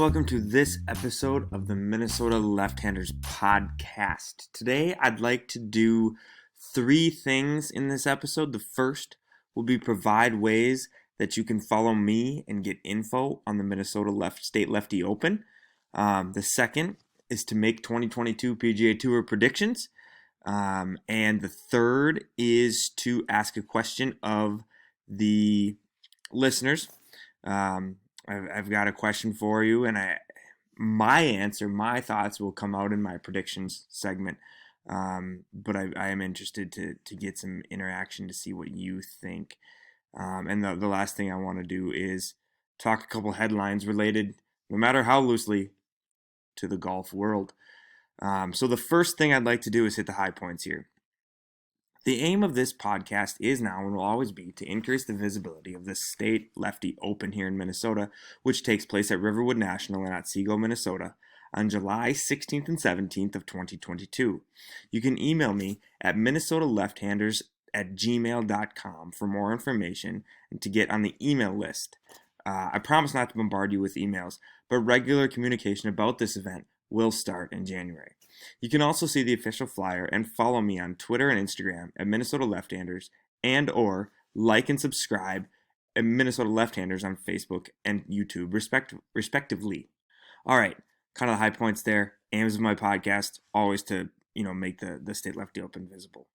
welcome to this episode of the Minnesota Lefthanders Podcast. Today, I'd like to do 3 things in this episode. The first will be provide ways that you can follow me and get info on the Minnesota State Lefty Open. The second is to make 2022 PGA Tour predictions. And the third is to ask a question of the listeners. I've got a question for you, and my thoughts will come out in my predictions segment. But I am interested to get some interaction to see what you think. And the last thing I want to do is talk a couple headlines related, no matter how loosely, to the golf world. So the first thing I'd like to do is hit the high points here. The aim of this podcast is now and will always be to increase the visibility of the State Lefty Open here in Minnesota, which takes place at Riverwood National and Otsego, Minnesota, on July 16th and 17th of 2022. You can email me at minnesotalefthanders@gmail.com for more information and to get on the email list. I promise not to bombard you with emails, but regular communication about this event will start in January. You can also see the official flyer and follow me on Twitter and Instagram at Minnesota Lefthanders, and or like and subscribe at Minnesota Lefthanders on Facebook and YouTube respectively. All right, kind of the high points there. Aims of my podcast, always to make the State Lefty Open visible.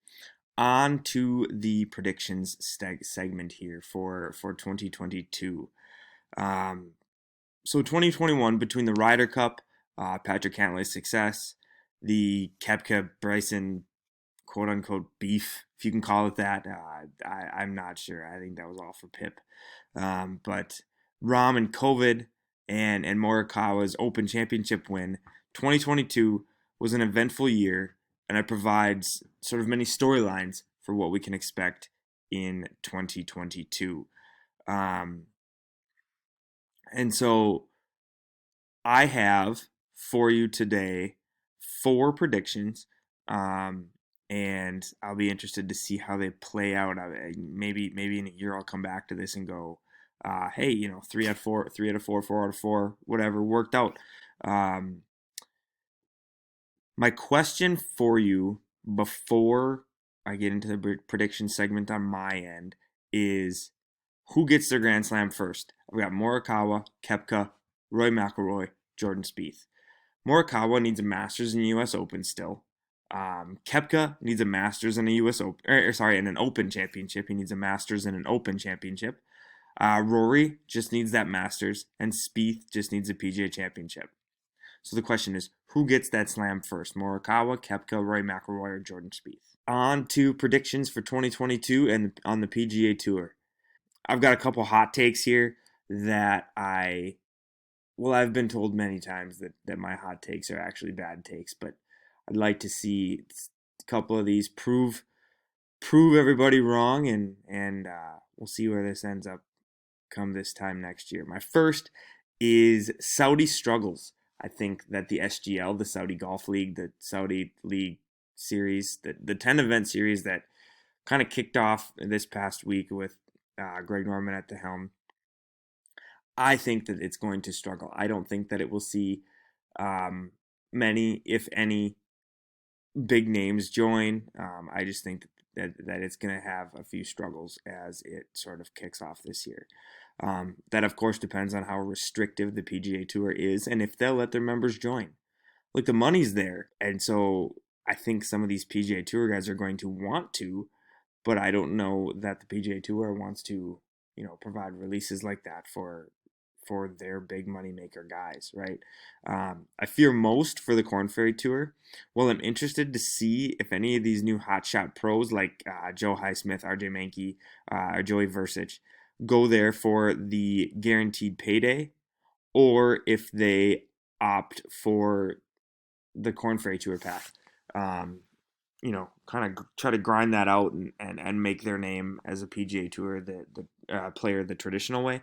On to the predictions segment here for 2022. So 2021, between the Ryder Cup, Patrick Cantlay's success, the Koepka Bryson quote-unquote beef, if you can call it that. I'm not sure. I think that was all for Pip. But Rahm and COVID and Morikawa's Open Championship win, 2022 was an eventful year, and it provides sort of many storylines for what we can expect in 2022. And so I have for you today 4 predictions, and I'll be interested to see how they play out. Maybe in a year I'll come back to this and go, hey, 3 out of 4, 4 out of 4, whatever worked out. My question for you before I get into the prediction segment on my end is, who gets their Grand Slam first? I've got Morikawa, Koepka, Rory McIlroy, Jordan Spieth. Morikawa needs a Masters in the U.S. Open still. Koepka needs a Masters in a U.S. Open, in an Open Championship. He needs a Masters and an Open Championship. Rory just needs that Masters, and Speith just needs a PGA Championship. So the question is, who gets that slam first? Morikawa, Koepka, Rory McIlroy, or Jordan Spieth? On to predictions for 2022 and on the PGA Tour. I've got a couple hot takes here that I've been told many times that my hot takes are actually bad takes, but I'd like to see a couple of these prove everybody wrong, and we'll see where this ends up come this time next year. My first is Saudi struggles. I think that the SGL, the Saudi Golf League, the Saudi League series, the 10-event series that kind of kicked off this past week with Greg Norman at the helm, I think that it's going to struggle. I don't think that it will see many, if any, big names join. I just think that it's going to have a few struggles as it sort of kicks off this year. That, of course, depends on how restrictive the PGA Tour is and if they'll let their members join. Look, the money's there, and so I think some of these PGA Tour guys are going to want to, but I don't know that the PGA Tour wants to, provide releases like that for their big moneymaker guys, right? I fear most for the Korn Ferry Tour. Well, I'm interested to see if any of these new hotshot pros like Joe Highsmith, RJ Mankey, or Joey Versich go there for the guaranteed payday, or if they opt for the Korn Ferry Tour path. Kind of try to grind that out and make their name as a PGA Tour the player the traditional way.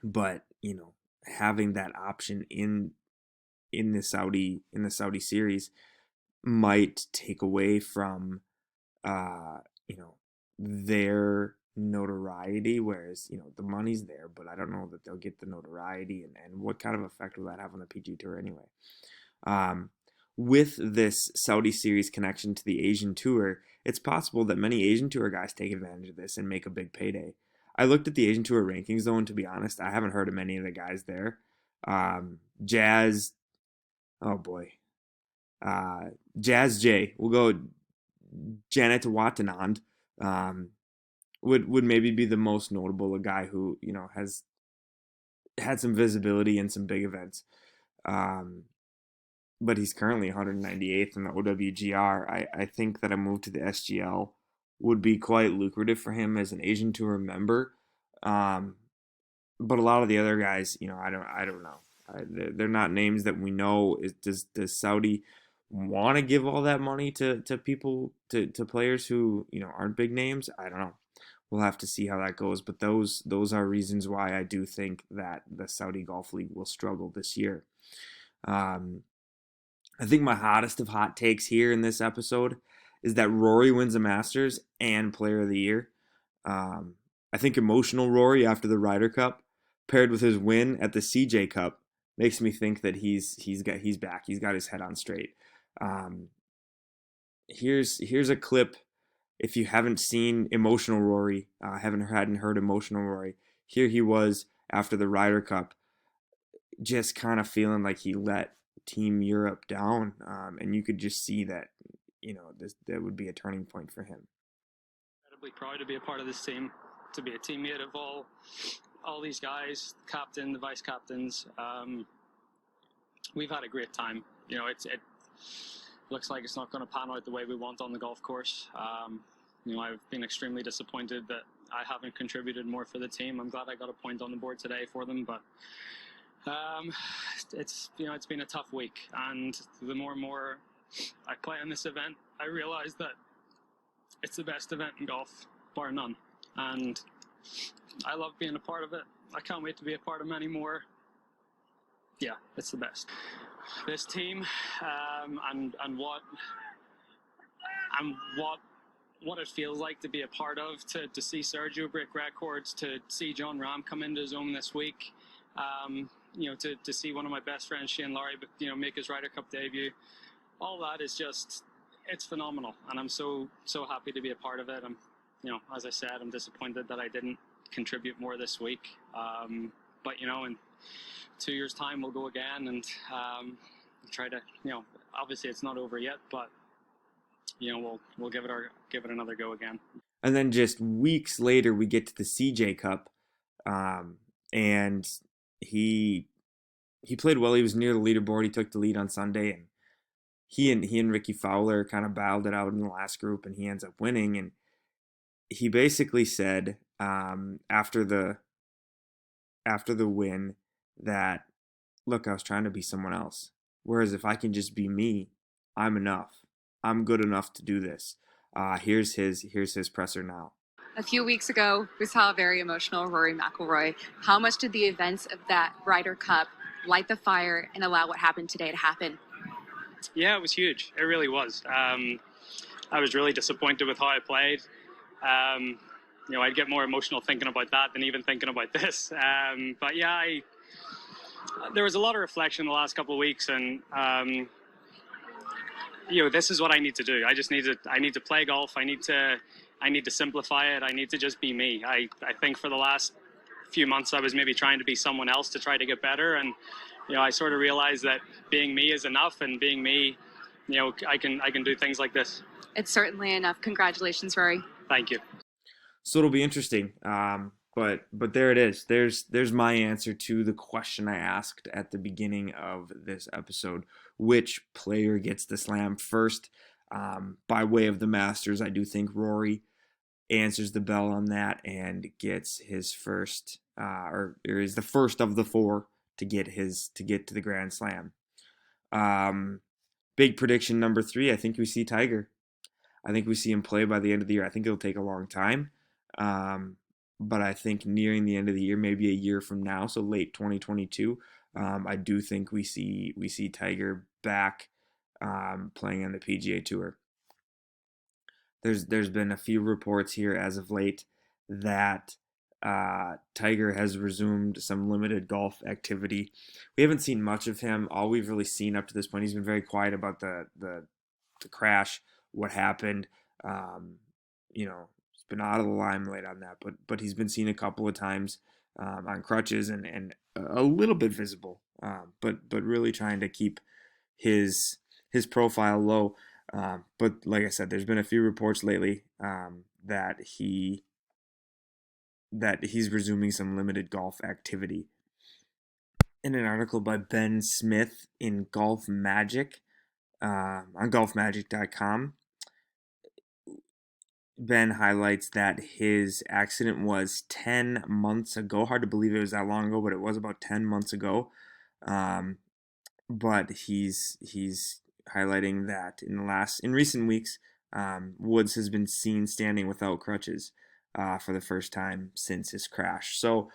But having that option in the Saudi series might take away from their notoriety, whereas, the money's there, but I don't know that they'll get the notoriety, and what kind of effect will that have on the PGA Tour anyway. Um, with this Saudi Series connection to the Asian Tour, it's possible that many Asian Tour guys take advantage of this and make a big payday. I looked at the Asian Tour rankings, though, and to be honest, I haven't heard of many of the guys there. Jazz, oh boy, Jazz J. We'll go Janet Watanand. Would maybe be the most notable, a guy who has had some visibility in some big events. But he's currently 198th in the OWGR. I think that a move to the SGL would be quite lucrative for him as an Asian Tour member. But a lot of the other guys, I don't know. They're not names that we know. Does Saudi want to give all that money to people, to players who aren't big names? I don't know. We'll have to see how that goes. But those are reasons why I do think that the Saudi Golf League will struggle this year. I think my hottest of hot takes here in this episode is that Rory wins the Masters and Player of the Year. I think emotional Rory after the Ryder Cup, paired with his win at the CJ Cup, makes me think that he's back. He's got his head on straight. Here's a clip. If you haven't seen emotional Rory, hadn't heard emotional Rory, here he was after the Ryder Cup, just kind of feeling like he let Team Europe down, and you could just see that that would be a turning point for him. Incredibly proud to be a part of this team, to be a teammate of all these guys, the captain, the vice captains. We've had a great time. It looks like it's not going to pan out the way we want on the golf course. I've been extremely disappointed that I haven't contributed more for the team. I'm glad I got a point on the board today for them, but it's been a tough week, and the more and more I play in this event, I realize that it's the best event in golf, bar none, and I love being a part of it. I can't wait to be a part of many more. Yeah, it's the best. This team, and what it feels like to be a part of, to see Sergio break records, to see John Rahm come into his own this week. To see one of my best friends, Shane Lowry, make his Ryder Cup debut. All that is just, it's phenomenal. And I'm so happy to be a part of it. As I said, I'm disappointed that I didn't contribute more this week. But, in 2 years' time, we'll go again and try to, obviously it's not over yet, but, we'll give it another go again. And then just weeks later, we get to the CJ Cup, and he played well. He was near the leaderboard. He took the lead on Sunday, and he and Ricky Fowler kind of battled it out in the last group, and he ends up winning. And he basically said after the win that, look, I was trying to be someone else. Whereas if I can just be me, I'm enough. I'm good enough to do this. Here's his presser now. A few weeks ago, we saw a very emotional Rory McIlroy. How much did the events of that Ryder Cup light the fire and allow what happened today to happen? Yeah, it was huge. It really was. I was really disappointed with how I played. I'd get more emotional thinking about that than even thinking about this. But yeah, there was a lot of reflection the last couple of weeks, and this is what I need to do. I need to play golf. I need to simplify it. I need to just be me. I think for the last few months I was maybe trying to be someone else to try to get better, and I sort of realized that being me is enough, and being me, I can do things like this. It's certainly enough. Congratulations, Rory. Thank you. So it'll be interesting. But there it is. There's my answer to the question I asked at the beginning of this episode. Which player gets the slam first? By way of the Masters, I do think Rory answers the bell on that and gets his first, or is the first of the four to get to the Grand Slam. Big prediction number 3. I think we see Tiger. I think we see him play by the end of the year. I think it'll take a long time. But I think nearing the end of the year, maybe a year from now, so late 2022, I do think we see Tiger back playing on the PGA Tour. There's been a few reports here as of late that Tiger has resumed some limited golf activity. We haven't seen much of him. All we've really seen up to this point, he's been very quiet about the crash, what happened. He's been out of the limelight on that, but he's been seen a couple of times on crutches and a little bit visible, but really trying to keep his profile low. But like I said, there's been a few reports lately that he's resuming some limited golf activity. In an article by Ben Smith in Golf Magic on golfmagic.com, Ben highlights that his accident was 10 months ago. Hard to believe it was that long ago, but it was about 10 months ago. But he's highlighting that in recent weeks, Woods has been seen standing without crutches for the first time since his crash. So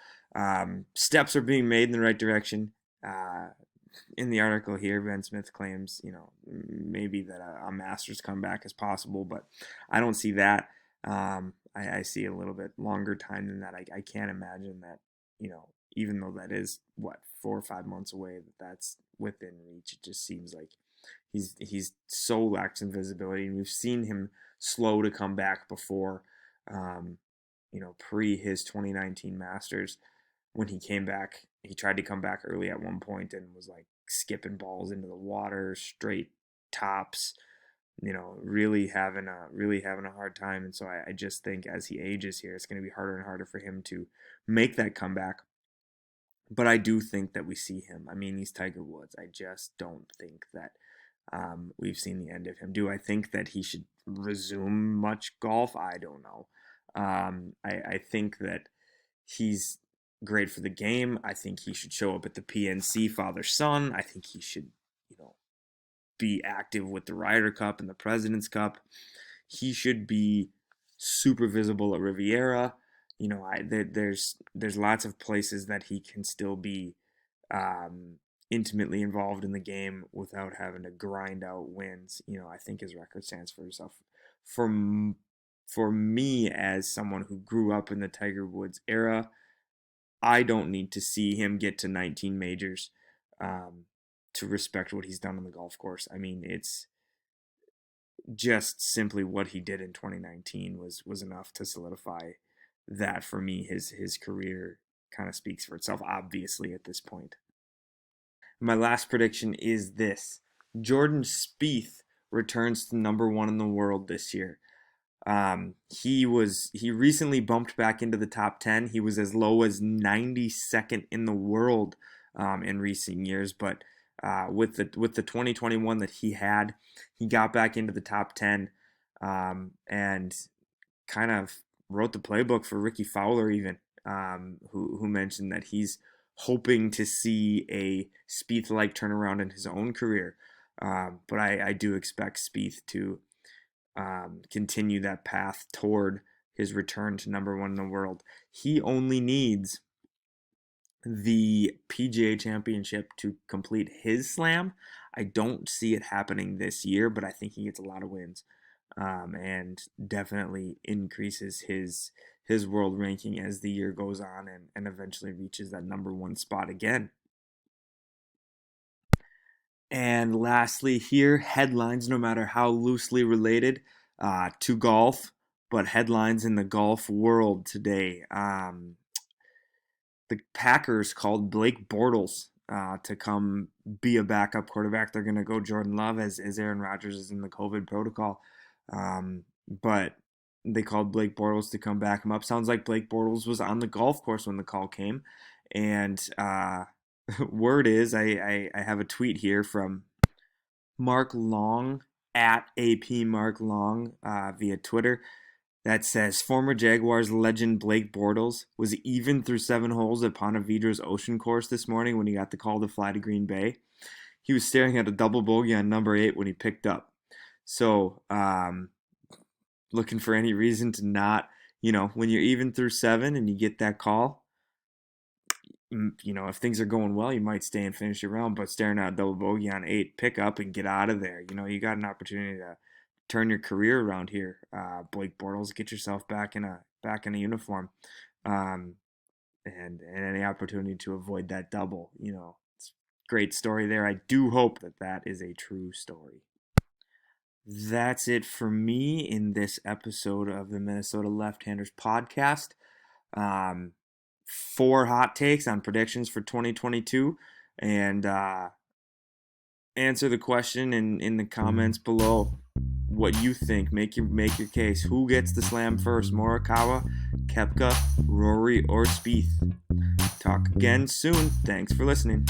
steps are being made in the right direction. In the article here, Ben Smith claims, maybe that a Masters comeback is possible, but I don't see that. I see a little bit longer time than that. I can't imagine that, even though that is 4 or 5 months away, that's within reach. It just seems like he's so lax in visibility, and we've seen him slow to come back before, pre his 2019 Masters. When he came back, he tried to come back early at one point and was like skipping balls into the water, straight tops, really having a hard time. And so I just think as he ages here, it's going to be harder and harder for him to make that comeback. But I do think that we see him. I mean, he's Tiger Woods. I just don't think that we've seen the end of him. Do I think that he should resume much golf? I don't know. I think that he's great for the game. I think he should show up at the PNC father-son. I think he should, be active with the Ryder Cup and the President's Cup. He should be super visible at Riviera. There's lots of places that he can still be intimately involved in the game without having to grind out wins. I think his record stands for himself. For me, as someone who grew up in the Tiger Woods era, I don't need to see him get to 19 majors to respect what he's done on the golf course. I mean, it's just simply what he did in 2019 was enough to solidify that for me. His career kind of speaks for itself, obviously, at this point. My last prediction is this: Jordan Spieth returns to number 1 in the world this year. He recently bumped back into the top 10. He was as low as 92nd in the world in recent years, but with the 2021 that he had, he got back into the top 10 and kind of wrote the playbook for Ricky Fowler even, who mentioned that he's hoping to see a Spieth-like turnaround in his own career. But I do expect Spieth to continue that path toward his return to number 1 in the world. He only needs the PGA Championship to complete his slam. I don't see it happening this year, but I think he gets a lot of wins and definitely increases his world ranking as the year goes on and eventually reaches that number 1 spot again. And lastly here, headlines, no matter how loosely related to golf, but headlines in the golf world today. The Packers called Blake Bortles to come be a backup quarterback. They're going to go Jordan Love as Aaron Rodgers is in the COVID protocol. But they called Blake Bortles to come back him up. Sounds like Blake Bortles was on the golf course when the call came. And word is, I have a tweet here from Mark Long at AP Mark Long via Twitter that says, former Jaguars legend Blake Bortles was even through 7 holes at Ponte Vedra's Ocean Course this morning when he got the call to fly to Green Bay. He was staring at a double bogey on number 8 when he picked up. So, looking for any reason to not, when you're even through 7 and you get that call, if things are going well, you might stay and finish your round, but staring at a double bogey on 8, pick up and get out of there. You got an opportunity to turn your career around here, Blake Bortles. Get yourself back in back in a uniform. And any opportunity to avoid that double. It's a great story there. I do hope that is a true story. That's it for me in this episode of the Minnesota Lefthanders Podcast. 4 hot takes on predictions for 2022, and answer the question in the comments below what you think. Make your case. Who gets the slam first? Morikawa, Koepka, Rory, or Speith? Talk again soon. Thanks for listening.